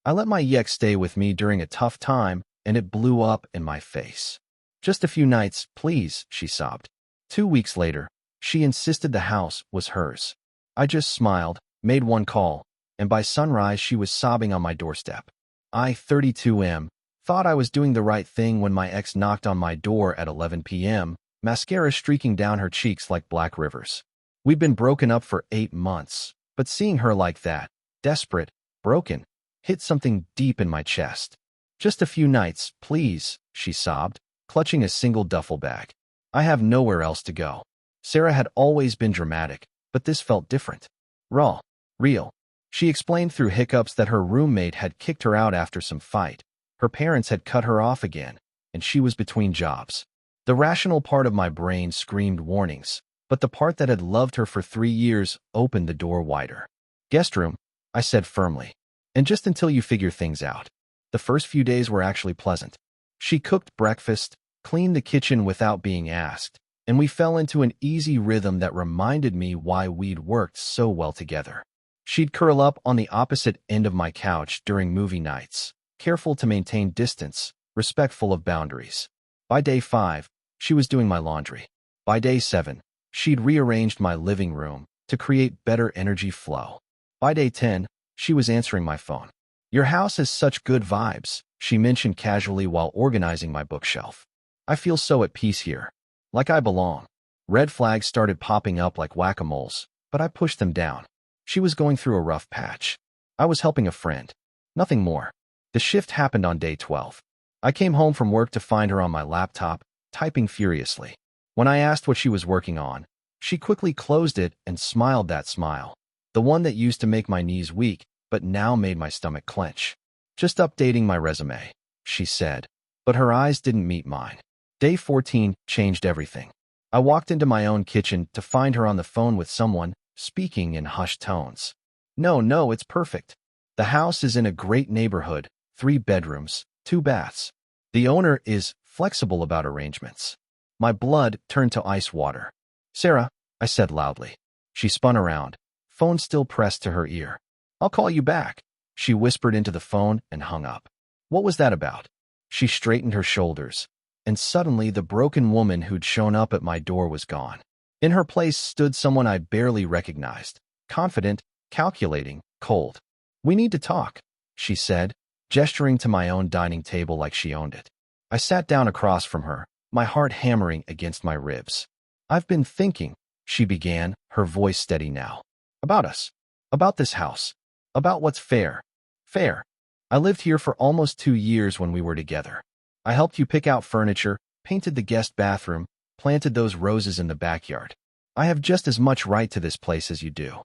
I let my ex stay with me during a tough time, and it blew up in my face. Just a few nights, please, she sobbed. 2 weeks later, she insisted the house was hers. I just smiled, made one call, and by sunrise she was sobbing on my doorstep. I, 32M, thought I was doing the right thing when my ex knocked on my door at 11 p.m., mascara streaking down her cheeks like black rivers. We'd been broken up for 8 months, but seeing her like that, desperate, broken, hit something deep in my chest. Just a few nights, please, she sobbed, clutching a single duffel bag. I have nowhere else to go. Sarah had always been dramatic, but this felt different. Raw. Real. She explained through hiccups that her roommate had kicked her out after some fight. Her parents had cut her off again, and she was between jobs. The rational part of my brain screamed warnings, but the part that had loved her for 3 years opened the door wider. Guest room, I said firmly. And just until you figure things out. The first few days were actually pleasant. She cooked breakfast, cleaned the kitchen without being asked, and we fell into an easy rhythm that reminded me why we'd worked so well together. She'd curl up on the opposite end of my couch during movie nights, careful to maintain distance, respectful of boundaries. By day 5, she was doing my laundry. By day 7, she'd rearranged my living room to create better energy flow. By day 10, she was answering my phone. Your house has such good vibes, she mentioned casually while organizing my bookshelf. I feel so at peace here. Like I belong. Red flags started popping up like whack-a-moles, but I pushed them down. She was going through a rough patch. I was helping a friend. Nothing more. The shift happened on day 12. I came home from work to find her on my laptop, typing furiously. When I asked what she was working on, she quickly closed it and smiled that smile. The one that used to make my knees weak, but now made my stomach clench. Just updating my resume, she said, but her eyes didn't meet mine. Day 14 changed everything. I walked into my own kitchen to find her on the phone with someone, speaking in hushed tones. No, it's perfect. The house is in a great neighborhood, 3 bedrooms, 2 baths. The owner is flexible about arrangements. My blood turned to ice water. Sarah, I said loudly. She spun around, phone still pressed to her ear. I'll call you back, she whispered into the phone and hung up. What was that about? She straightened her shoulders, and suddenly the broken woman who'd shown up at my door was gone. In her place stood someone I barely recognized, confident, calculating, cold. We need to talk, she said, gesturing to my own dining table like she owned it. I sat down across from her, my heart hammering against my ribs. I've been thinking, she began, her voice steady now. About us. About this house. About what's fair. Fair. I lived here for almost 2 years when we were together. I helped you pick out furniture, painted the guest bathroom, planted those roses in the backyard. I have just as much right to this place as you do.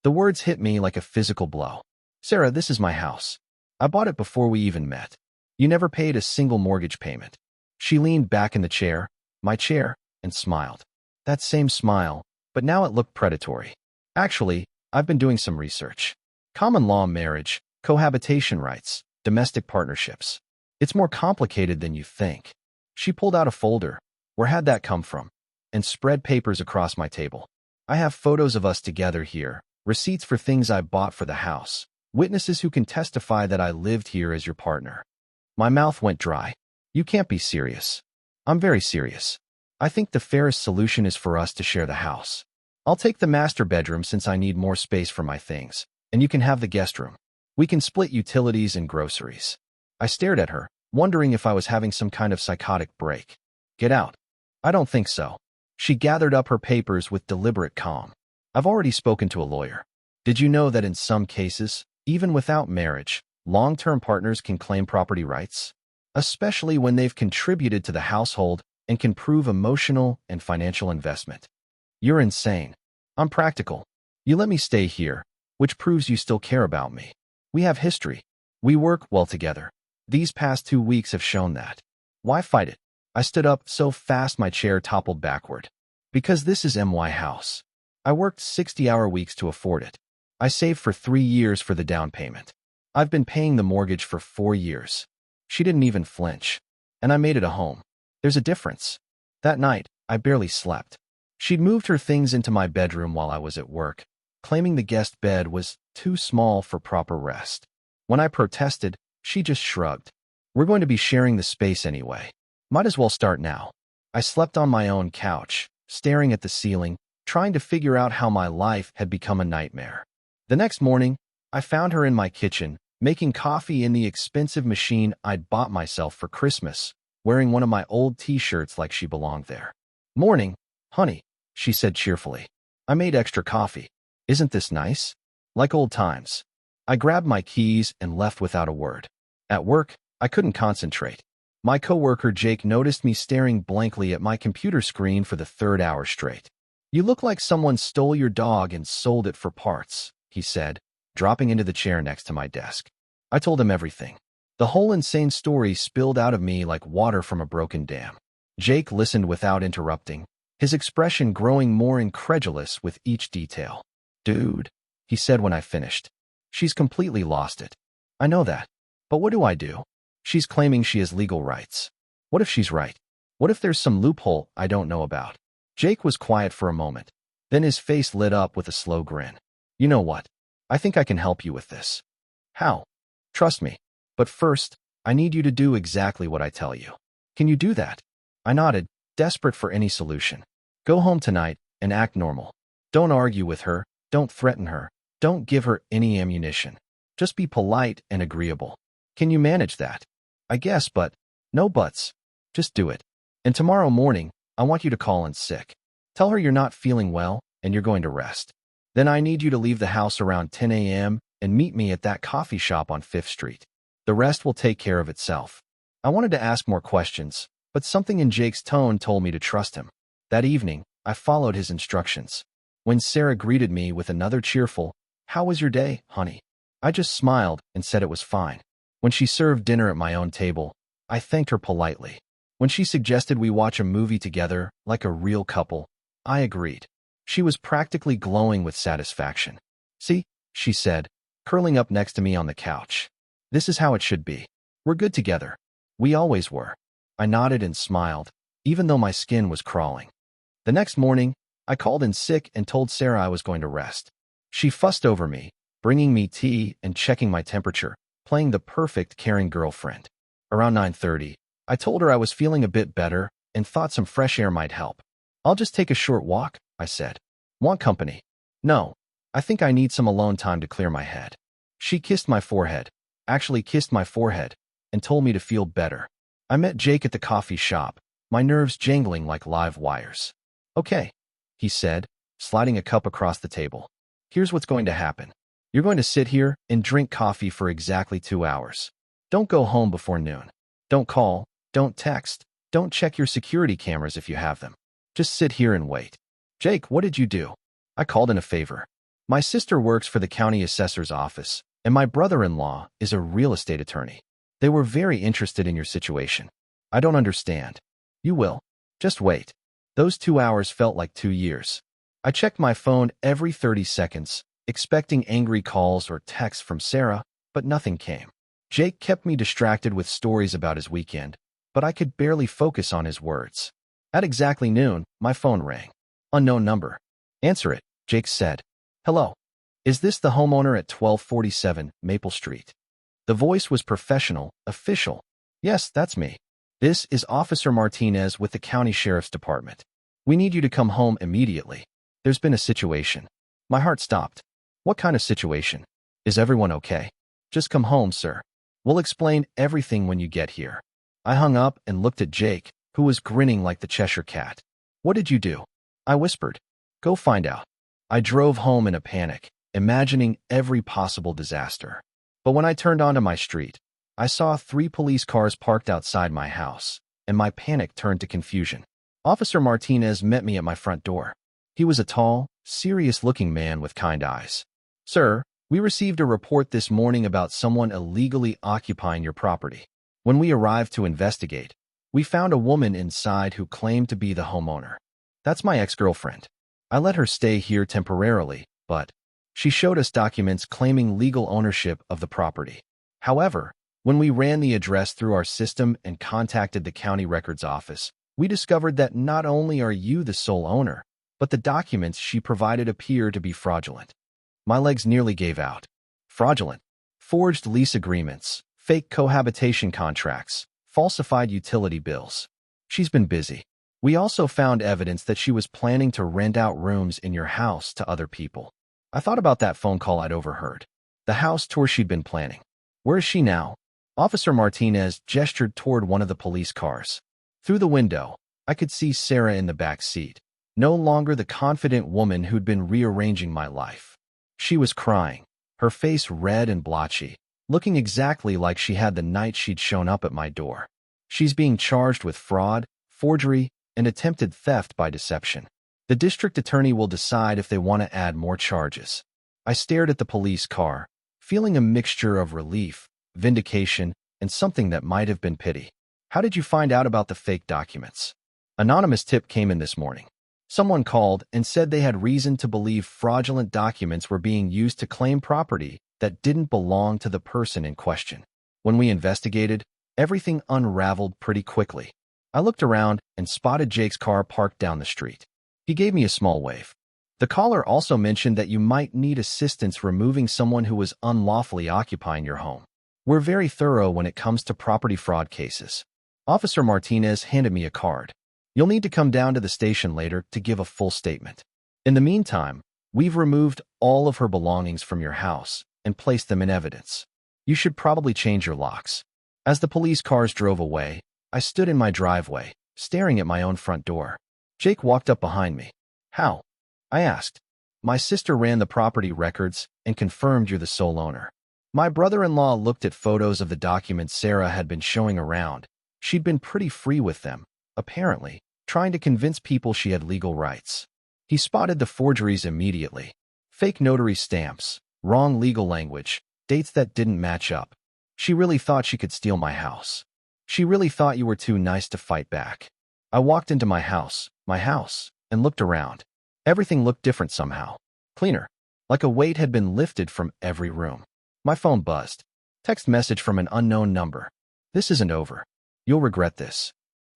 The words hit me like a physical blow. Sarah, this is my house. I bought it before we even met. You never paid a single mortgage payment. She leaned back in the chair, my chair, and smiled. That same smile, but now it looked predatory. Actually, I've been doing some research. Common law marriage, cohabitation rights, domestic partnerships. It's more complicated than you think. She pulled out a folder. Where had that come from? And spread papers across my table. I have photos of us together here, receipts for things I bought for the house, witnesses who can testify that I lived here as your partner. My mouth went dry. You can't be serious. I'm very serious. I think the fairest solution is for us to share the house. I'll take the master bedroom since I need more space for my things, and you can have the guest room. We can split utilities and groceries. I stared at her, wondering if I was having some kind of psychotic break. Get out. I don't think so. She gathered up her papers with deliberate calm. I've already spoken to a lawyer. Did you know that in some cases, even without marriage, long-term partners can claim property rights? Especially when they've contributed to the household and can prove emotional and financial investment. You're insane. I'm practical. You let me stay here, which proves you still care about me. We have history. We work well together. These past 2 weeks have shown that. Why fight it? I stood up so fast my chair toppled backward. Because this is my house. I worked 60-hour weeks to afford it. I saved for 3 years for the down payment. I've been paying the mortgage for 4 years. She didn't even flinch. And I made it a home. There's a difference. That night, I barely slept. She'd moved her things into my bedroom while I was at work, claiming the guest bed was too small for proper rest. When I protested, she just shrugged. We're going to be sharing the space anyway. Might as well start now. I slept on my own couch, staring at the ceiling, trying to figure out how my life had become a nightmare. The next morning, I found her in my kitchen, making coffee in the expensive machine I'd bought myself for Christmas, wearing one of my old t-shirts like she belonged there. "Morning, honey," she said cheerfully. "I made extra coffee. Isn't this nice?" Like old times. I grabbed my keys and left without a word. At work, I couldn't concentrate. My coworker Jake noticed me staring blankly at my computer screen for the third hour straight. "You look like someone stole your dog and sold it for parts," he said, dropping into the chair next to my desk. I told him everything. The whole insane story spilled out of me like water from a broken dam. Jake listened without interrupting, his expression growing more incredulous with each detail. "Dude," he said when I finished, "she's completely lost it. I know that. But what do I do? She's claiming she has legal rights. What if she's right? What if there's some loophole I don't know about?" Jake was quiet for a moment. Then his face lit up with a slow grin. "You know what? I think I can help you with this." "How?" "Trust me. But first, I need you to do exactly what I tell you." "Can you do that?" I nodded, desperate for any solution. "Go home tonight and act normal. Don't argue with her. Don't threaten her. Don't give her any ammunition. Just be polite and agreeable. Can you manage that?" "I guess, but..." "No buts. Just do it. And tomorrow morning, I want you to call in sick. Tell her you're not feeling well and you're going to rest. Then I need you to leave the house around 10 a.m. and meet me at that coffee shop on 5th Street. The rest will take care of itself." I wanted to ask more questions, but something in Jake's tone told me to trust him. That evening, I followed his instructions. When Sarah greeted me with another cheerful, "How was your day, honey?" I just smiled and said it was fine. When she served dinner at my own table, I thanked her politely. When she suggested we watch a movie together, like a real couple, I agreed. She was practically glowing with satisfaction. "See," she said, curling up next to me on the couch. "This is how it should be. We're good together. We always were." I nodded and smiled, even though my skin was crawling. The next morning, I called in sick and told Sarah I was going to rest. She fussed over me, bringing me tea and checking my temperature, playing the perfect caring girlfriend. Around 9:30, I told her I was feeling a bit better and thought some fresh air might help. "I'll just take a short walk," I said. "Want company?" "No, I think I need some alone time to clear my head." She kissed my forehead, and told me to feel better. I met Jake at the coffee shop, my nerves jangling like live wires. "Okay," he said, sliding a cup across the table. "Here's what's going to happen. You're going to sit here and drink coffee for exactly 2 hours. Don't go home before noon. Don't call, don't text, don't check your security cameras if you have them. Just sit here and wait." "Jake, what did you do?" I called in a favor. "My sister works for the county assessor's office, and my brother-in-law is a real estate attorney. They were very interested in your situation." "I don't understand." "You will. Just wait." Those 2 hours felt like 2 years. I checked my phone every 30 seconds, expecting angry calls or texts from Sarah, but nothing came. Jake kept me distracted with stories about his weekend, but I could barely focus on his words. At exactly noon, my phone rang. "Unknown number." "Answer it," Jake said. "Hello. Is this the homeowner at 1247 Maple Street?" The voice was professional, official. "Yes, that's me. This is Officer Martinez with the County Sheriff's Department. We need you to come home immediately. There's been a situation." My heart stopped. "What kind of situation? Is everyone okay?" "Just come home, sir. We'll explain everything when you get here." I hung up and looked at Jake, who was grinning like the Cheshire Cat. "What did you do?" I whispered. "Go find out." I drove home in a panic, imagining every possible disaster. But when I turned onto my street, I saw 3 police cars parked outside my house, and my panic turned to confusion. Officer Martinez met me at my front door. He was a tall, serious-looking man with kind eyes. "Sir, we received a report this morning about someone illegally occupying your property. When we arrived to investigate, we found a woman inside who claimed to be the homeowner. That's my ex-girlfriend. I let her stay here temporarily, but she showed us documents claiming legal ownership of the property. However, when we ran the address through our system and contacted the county records office, we discovered that not only are you the sole owner, but the documents she provided appear to be fraudulent." My legs nearly gave out. Fraudulent. forged lease agreements, fake cohabitation contracts, falsified utility bills. She's been busy. We also found evidence that she was planning to rent out rooms in your house to other people. I thought about that phone call I'd overheard. The house tour she'd been planning. Where is she now? Officer Martinez gestured toward one of the police cars. Through the window, I could see Sarah in the back seat, no longer the confident woman who'd been rearranging my life. She was crying, her face red and blotchy, looking exactly like she had the night she'd shown up at my door. She's being charged with fraud, forgery, and attempted theft by deception. The district attorney will decide if they want to add more charges. I stared at the police car, feeling a mixture of relief, vindication, and something that might have been pity. How did you find out about the fake documents? Anonymous tip came in this morning. Someone called and said they had reason to believe fraudulent documents were being used to claim property that didn't belong to the person in question. When we investigated, everything unraveled pretty quickly. I looked around and spotted Jake's car parked down the street. He gave me a small wave. The caller also mentioned that you might need assistance removing someone who was unlawfully occupying your home. We're very thorough when it comes to property fraud cases. Officer Martinez handed me a card. You'll need to come down to the station later to give a full statement. In the meantime, we've removed all of her belongings from your house and placed them in evidence. You should probably change your locks. As the police cars drove away, I stood in my driveway, staring at my own front door. Jake walked up behind me. How? I asked. My sister ran the property records and confirmed you're the sole owner. My brother-in-law looked at photos of the documents Sarah had been showing around. She'd been pretty free with them, apparently, trying to convince people she had legal rights. He spotted the forgeries immediately. Fake notary stamps, wrong legal language, dates that didn't match up. She really thought she could steal my house. She really thought you were too nice to fight back. I walked into my house, and looked around. Everything looked different somehow. Cleaner. Like a weight had been lifted from every room. My phone buzzed. Text message from an unknown number. This isn't over. You'll regret this.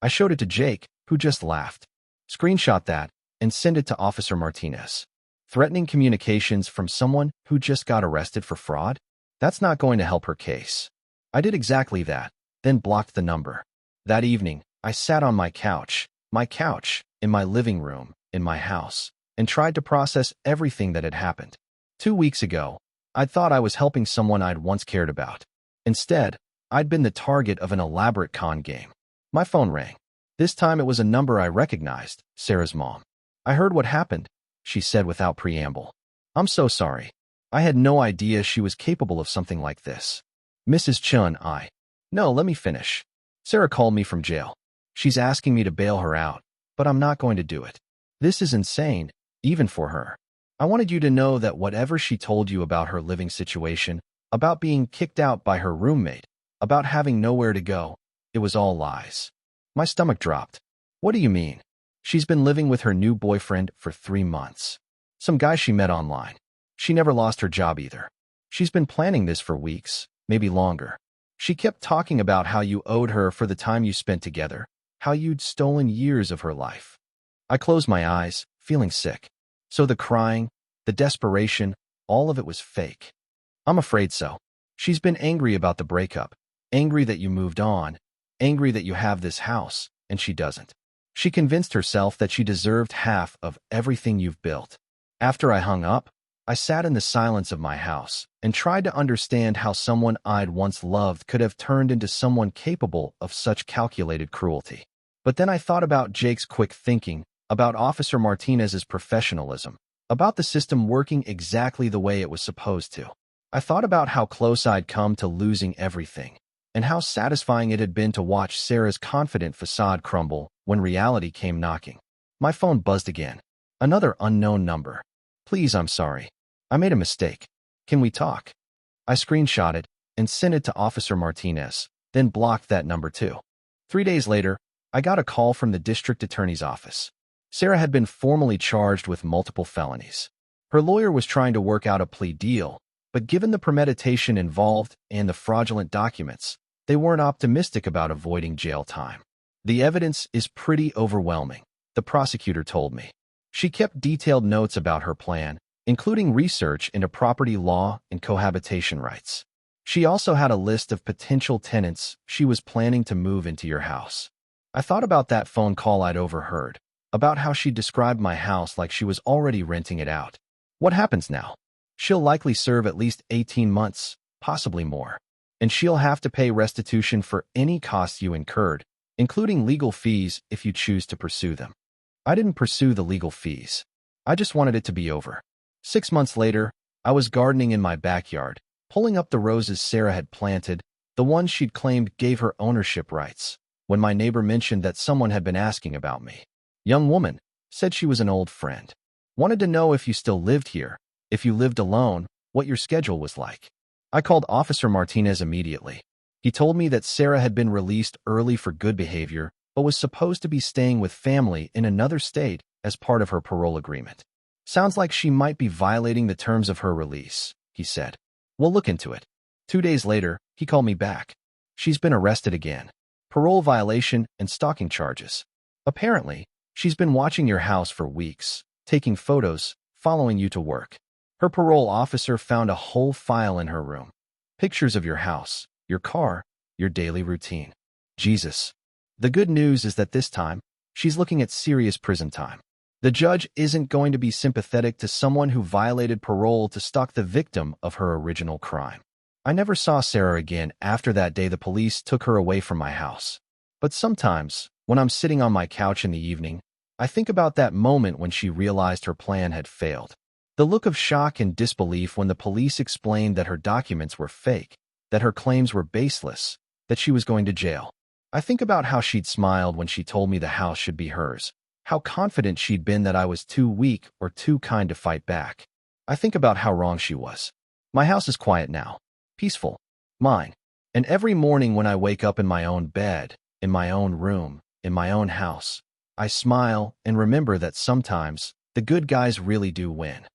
I showed it to Jake, who just laughed. Screenshot that and send it to Officer Martinez. Threatening communications from someone who just got arrested for fraud? That's not going to help her case. I did exactly that, then blocked the number. That evening, I sat on my couch, in my living room, in my house, and tried to process everything that had happened. 2 weeks ago, I'd thought I was helping someone I'd once cared about. Instead, I'd been the target of an elaborate con game. My phone rang. This time it was a number I recognized, Sarah's mom. I heard what happened, she said without preamble. I'm so sorry. I had no idea she was capable of something like this. Mrs. Chun, No, let me finish. Sarah called me from jail. She's asking me to bail her out, but I'm not going to do it. This is insane, even for her. I wanted you to know that whatever she told you about her living situation, about being kicked out by her roommate, about having nowhere to go, it was all lies. My stomach dropped. What do you mean? She's been living with her new boyfriend for 3 months. Some guy she met online. She never lost her job either. She's been planning this for weeks, maybe longer. She kept talking about how you owed her for the time you spent together, how you'd stolen years of her life. I closed my eyes, feeling sick. So the crying, the desperation, all of it was fake. I'm afraid so. She's been angry about the breakup, angry that you moved on, angry that you have this house, and she doesn't. She convinced herself that she deserved half of everything you've built. After I hung up, I sat in the silence of my house and tried to understand how someone I'd once loved could have turned into someone capable of such calculated cruelty. But then I thought about Jake's quick thinking, about Officer Martinez's professionalism, about the system working exactly the way it was supposed to. I thought about how close I'd come to losing everything, and how satisfying it had been to watch Sarah's confident facade crumble when reality came knocking. My phone buzzed again. Another unknown number. Please, I'm sorry. I made a mistake. Can we talk? I screenshot it and sent it to Officer Martinez, then blocked that number too. 3 days later, I got a call from the district attorney's office. Sarah had been formally charged with multiple felonies. Her lawyer was trying to work out a plea deal, but given the premeditation involved and the fraudulent documents, they weren't optimistic about avoiding jail time. The evidence is pretty overwhelming, the prosecutor told me. She kept detailed notes about her plan, including research into property law and cohabitation rights. She also had a list of potential tenants she was planning to move into your house. I thought about that phone call I'd overheard, about how she described my house like she was already renting it out. What happens now? She'll likely serve at least 18 months, possibly more. And she'll have to pay restitution for any costs you incurred, including legal fees if you choose to pursue them. I didn't pursue the legal fees. I just wanted it to be over. 6 months later, I was gardening in my backyard, pulling up the roses Sarah had planted, the ones she'd claimed gave her ownership rights, when my neighbor mentioned that someone had been asking about me. Young woman, said she was an old friend. Wanted to know if you still lived here, if you lived alone, what your schedule was like. I called Officer Martinez immediately. He told me that Sarah had been released early for good behavior, but was supposed to be staying with family in another state as part of her parole agreement. Sounds like she might be violating the terms of her release, he said. We'll look into it. 2 days later, he called me back. She's been arrested again. Parole violation and stalking charges. Apparently, she's been watching your house for weeks, taking photos, following you to work. Her parole officer found a whole file in her room. Pictures of your house, your car, your daily routine. Jesus. The good news is that this time, she's looking at serious prison time. The judge isn't going to be sympathetic to someone who violated parole to stalk the victim of her original crime. I never saw Sarah again after that day the police took her away from my house. But sometimes, when I'm sitting on my couch in the evening, I think about that moment when she realized her plan had failed. The look of shock and disbelief when the police explained that her documents were fake, that her claims were baseless, that she was going to jail. I think about how she'd smiled when she told me the house should be hers, how confident she'd been that I was too weak or too kind to fight back. I think about how wrong she was. My house is quiet now, peaceful, mine. And every morning when I wake up in my own bed, in my own room, in my own house, I smile and remember that sometimes the good guys really do win.